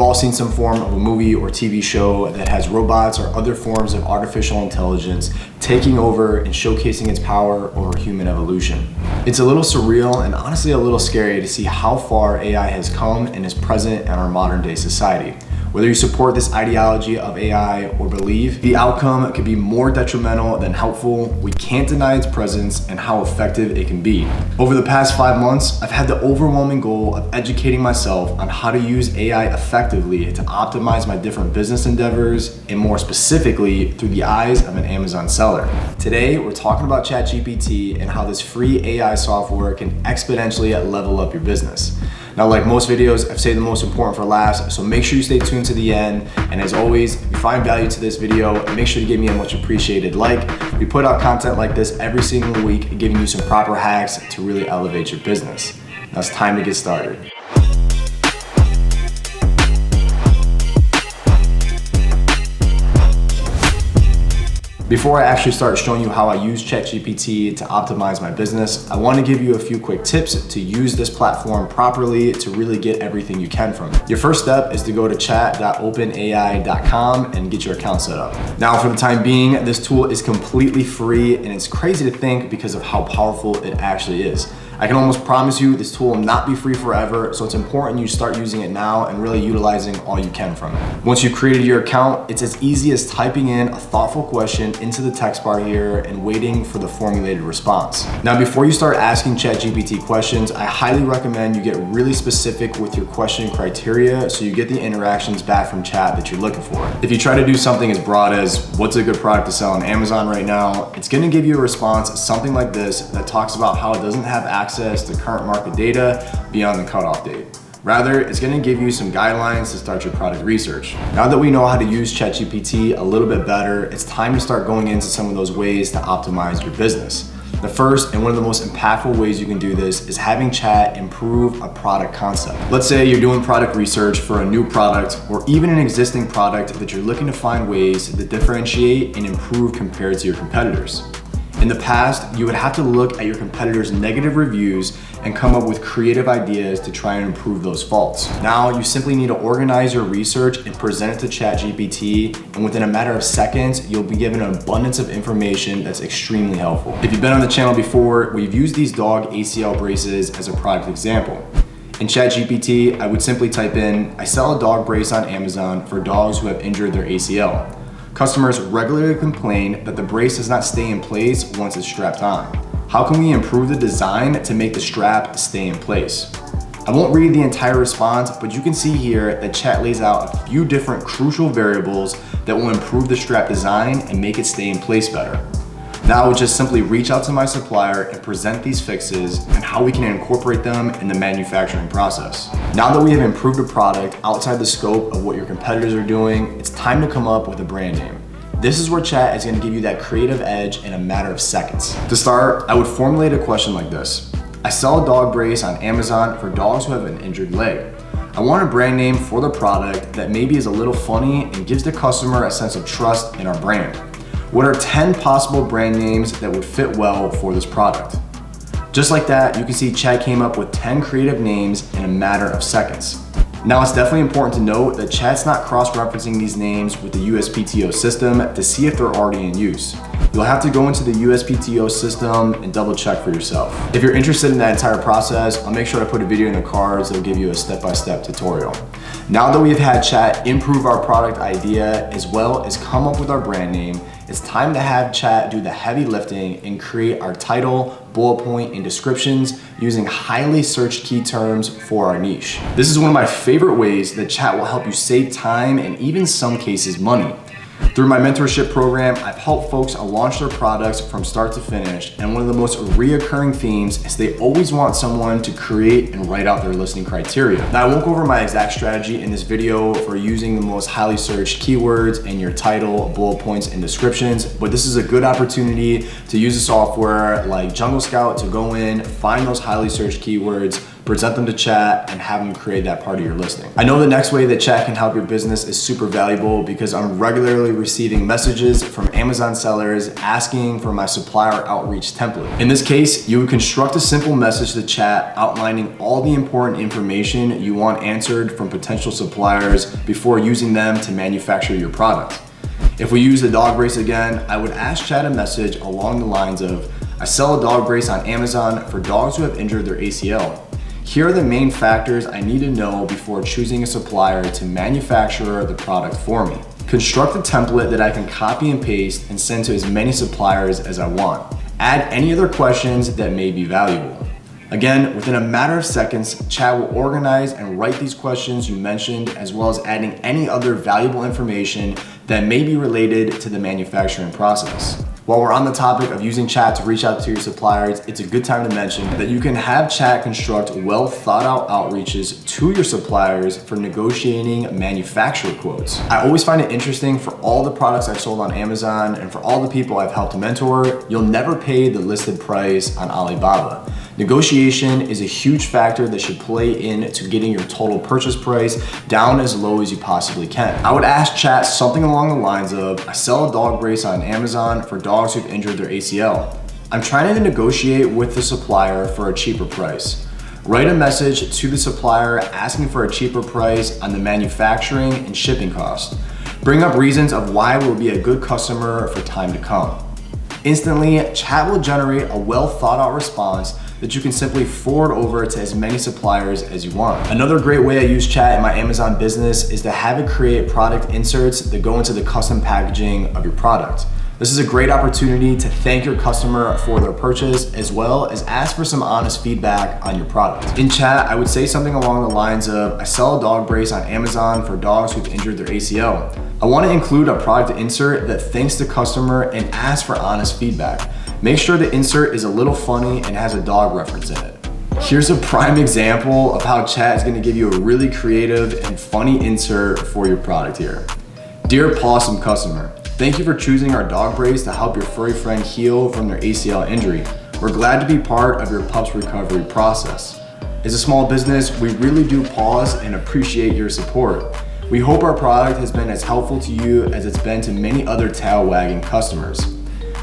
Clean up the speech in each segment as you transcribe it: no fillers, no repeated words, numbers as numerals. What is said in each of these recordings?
all seen some form of a movie or TV show that has robots or other forms of artificial intelligence taking over and showcasing its power over human evolution. It's a little surreal and honestly a little scary to see how far AI has come and is present in our modern day society. Whether you support this ideology of AI or believe the outcome could be more detrimental than helpful, we can't deny its presence and how effective it can be. Over the past 5 months, I've had the overwhelming goal of educating myself on how to use AI effectively to optimize my different business endeavors, and more specifically, through the eyes of an Amazon seller. Today, we're talking about Chat GPT and how this free AI software can exponentially level up your business. Now, like most videos, I've saved the most important for last, so make sure you stay tuned to the end. And as always, if you find value to this video, make sure to give me a much appreciated like. We put out content like this every single week, giving you some proper hacks to really elevate your business. Now it's time to get started. Before I actually start showing you how I use Chat GPT to optimize my business, I want to give you a few quick tips to use this platform properly to really get everything you can from it. Your first step is to go to chat.openai.com and get your account set up. Now, for the time being, this tool is completely free, and it's crazy to think because of how powerful it actually is. I can almost promise you this tool will not be free forever, so it's important you start using it now and really utilizing all you can from it. Once you've created your account, it's as easy as typing in a thoughtful question into the text bar here and waiting for the formulated response. Now, before you start asking ChatGPT questions, I highly recommend you get really specific with your question criteria so you get the interactions back from chat that you're looking for. If you try to do something as broad as what's a good product to sell on Amazon right now, it's gonna give you a response something like this that talks about how it doesn't have access to current market data beyond the cutoff date. Rather, it's going to give you some guidelines to start your product research. Now that we know how to use ChatGPT a little bit better, it's time to start going into some of those ways to optimize your business. The first and one of the most impactful ways you can do this is having chat improve a product concept. Let's say you're doing product research for a new product or even an existing product that you're looking to find ways to differentiate and improve compared to your competitors. In the past, you would have to look at your competitors' negative reviews and come up with creative ideas to try and improve those faults. Now, you simply need to organize your research and present it to ChatGPT, and within a matter of seconds, you'll be given an abundance of information that's extremely helpful. If you've been on the channel before, we've used these dog ACL braces as a product example. In ChatGPT, I would simply type in, "I sell a dog brace on Amazon for dogs who have injured their ACL. Customers regularly complain that the brace does not stay in place once it's strapped on. How can we improve the design to make the strap stay in place?" I won't read the entire response, but you can see here that chat lays out a few different crucial variables that will improve the strap design and make it stay in place better. Now I would just simply reach out to my supplier and present these fixes and how we can incorporate them in the manufacturing process. Now that we have improved a product outside the scope of what your competitors are doing, it's time to come up with a brand name. This is where chat is going to give you that creative edge in a matter of seconds. To start, I would formulate a question like this. I sell a dog brace on Amazon for dogs who have an injured leg. I want a brand name for the product that maybe is a little funny and gives the customer a sense of trust in our brand. What are 10 possible brand names that would fit well for this product? Just like that, you can see Chat came up with 10 creative names in a matter of seconds. Now, it's definitely important to note that Chat's not cross-referencing these names with the USPTO system to see if they're already in use. You'll have to go into the USPTO system and double check for yourself. If you're interested in that entire process, I'll make sure to put a video in the cards that'll give you a step-by-step tutorial. Now that we've had Chat improve our product idea as well as come up with our brand name, it's time to have Chat do the heavy lifting and create our title, bullet point, and descriptions using highly searched key terms for our niche. This is one of my favorite ways that Chat will help you save time and even some cases money. Through my mentorship program, I've helped folks launch their products from start to finish, and one of the most reoccurring themes is they always want someone to create and write out their listing criteria. Now, I won't go over my exact strategy in this video for using the most highly searched keywords in your title, bullet points, and descriptions, but this is a good opportunity to use a software like Jungle Scout to go in, find those highly searched keywords, present them to chat, and have them create that part of your listing. I know the next way that chat can help your business is super valuable because I'm regularly receiving messages from Amazon sellers asking for my supplier outreach template. In this case, you would construct a simple message to chat outlining all the important information you want answered from potential suppliers before using them to manufacture your product. If we use the dog brace again, I would ask chat a message along the lines of, I sell a dog brace on Amazon for dogs who have injured their ACL. Here are the main factors I need to know before choosing a supplier to manufacture the product for me. Construct a template that I can copy and paste and send to as many suppliers as I want. Add any other questions that may be valuable. Again, within a matter of seconds, chat will organize and write these questions you mentioned, as well as adding any other valuable information that may be related to the manufacturing process. While we're on the topic of using chat to reach out to your suppliers, it's a good time to mention that you can have chat construct well thought out outreaches to your suppliers for negotiating manufacturer quotes. I always find it interesting, for all the products I've sold on Amazon and for all the people I've helped to mentor, you'll never pay the listed price on Alibaba. Negotiation is a huge factor that should play into getting your total purchase price down as low as you possibly can. I would ask chat something along the lines of, I sell a dog brace on Amazon for dogs who've injured their ACL. I'm trying to negotiate with the supplier for a cheaper price. Write a message to the supplier asking for a cheaper price on the manufacturing and shipping cost. Bring up reasons of why we'll be a good customer for time to come. Instantly, chat will generate a well thought out response that you can simply forward over to as many suppliers as you want. Another great way I use chat in my Amazon business is to have it create product inserts that go into the custom packaging of your product. This is a great opportunity to thank your customer for their purchase, as well as ask for some honest feedback on your product. In chat, I would say something along the lines of, I sell a dog brace on Amazon for dogs who've injured their ACL. I want to include a product insert that thanks the customer and asks for honest feedback. Make sure the insert is a little funny and has a dog reference in it. Here's a prime example of how chat is going to give you a really creative and funny insert for your product here. Dear Pawsome customer, thank you for choosing our dog brace to help your furry friend heal from their ACL injury. We're glad to be part of your pup's recovery process. As a small business, we really do pause and appreciate your support. We hope our product has been as helpful to you as it's been to many other tail-wagging customers.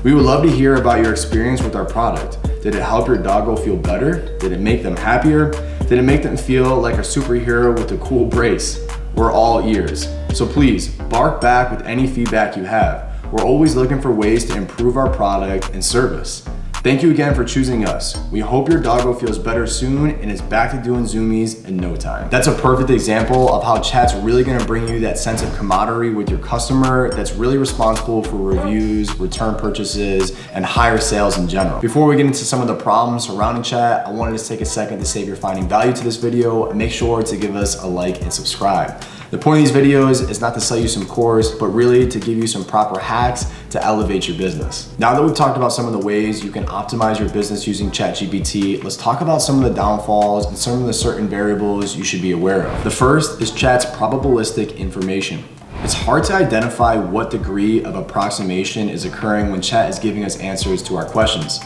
We would love to hear about your experience with our product. Did it help your doggo feel better? Did it make them happier? Did it make them feel like a superhero with a cool brace? We're all ears. So please, bark back with any feedback you have. We're always looking for ways to improve our product and service. Thank you again for choosing us. We hope your doggo feels better soon and is back to doing zoomies in no time. That's a perfect example of how chat's really gonna bring you that sense of camaraderie with your customer that's really responsible for reviews, return purchases, and higher sales in general. Before we get into some of the problems surrounding chat, I wanted to take a second to say if you're finding value to this video, make sure to give us a like and subscribe. The point of these videos is not to sell you some course, but really to give you some proper hacks to elevate your business. Now that we've talked about some of the ways you can optimize your business using Chat GPT, let's talk about some of the downfalls and some of the certain variables you should be aware of. The first is chat's probabilistic information. It's hard to identify what degree of approximation is occurring when chat is giving us answers to our questions.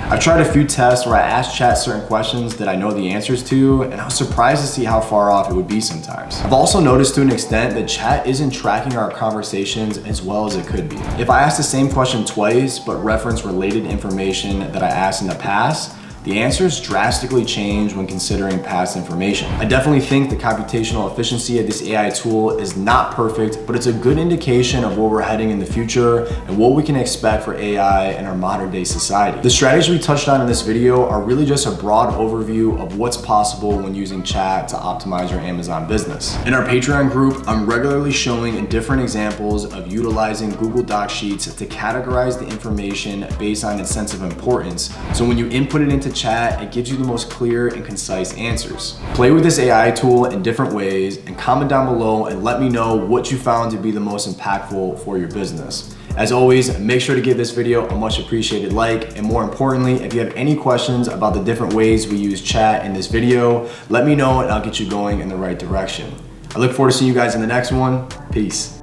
I've tried a few tests where I asked chat certain questions that I know the answers to, and I was surprised to see how far off it would be sometimes. I've also noticed to an extent that chat isn't tracking our conversations as well as it could be. If I ask the same question twice, but reference related information that I asked in the past, the answers drastically change when considering past information. I definitely think the computational efficiency of this AI tool is not perfect, but it's a good indication of where we're heading in the future and what we can expect for AI in our modern day society. The strategies we touched on in this video are really just a broad overview of what's possible when using chat to optimize your Amazon business. In our Patreon group, I'm regularly showing different examples of utilizing Google Doc Sheets to categorize the information based on its sense of importance. So when you input it into chat, it gives you the most clear and concise answers. Play with this AI tool in different ways and comment down below and let me know what you found to be the most impactful for your business. As always, make sure to give this video a much appreciated like, and more importantly, if you have any questions about the different ways we use chat in this video, let me know and I'll get you going in the right direction. I look forward to seeing you guys in the next one. Peace.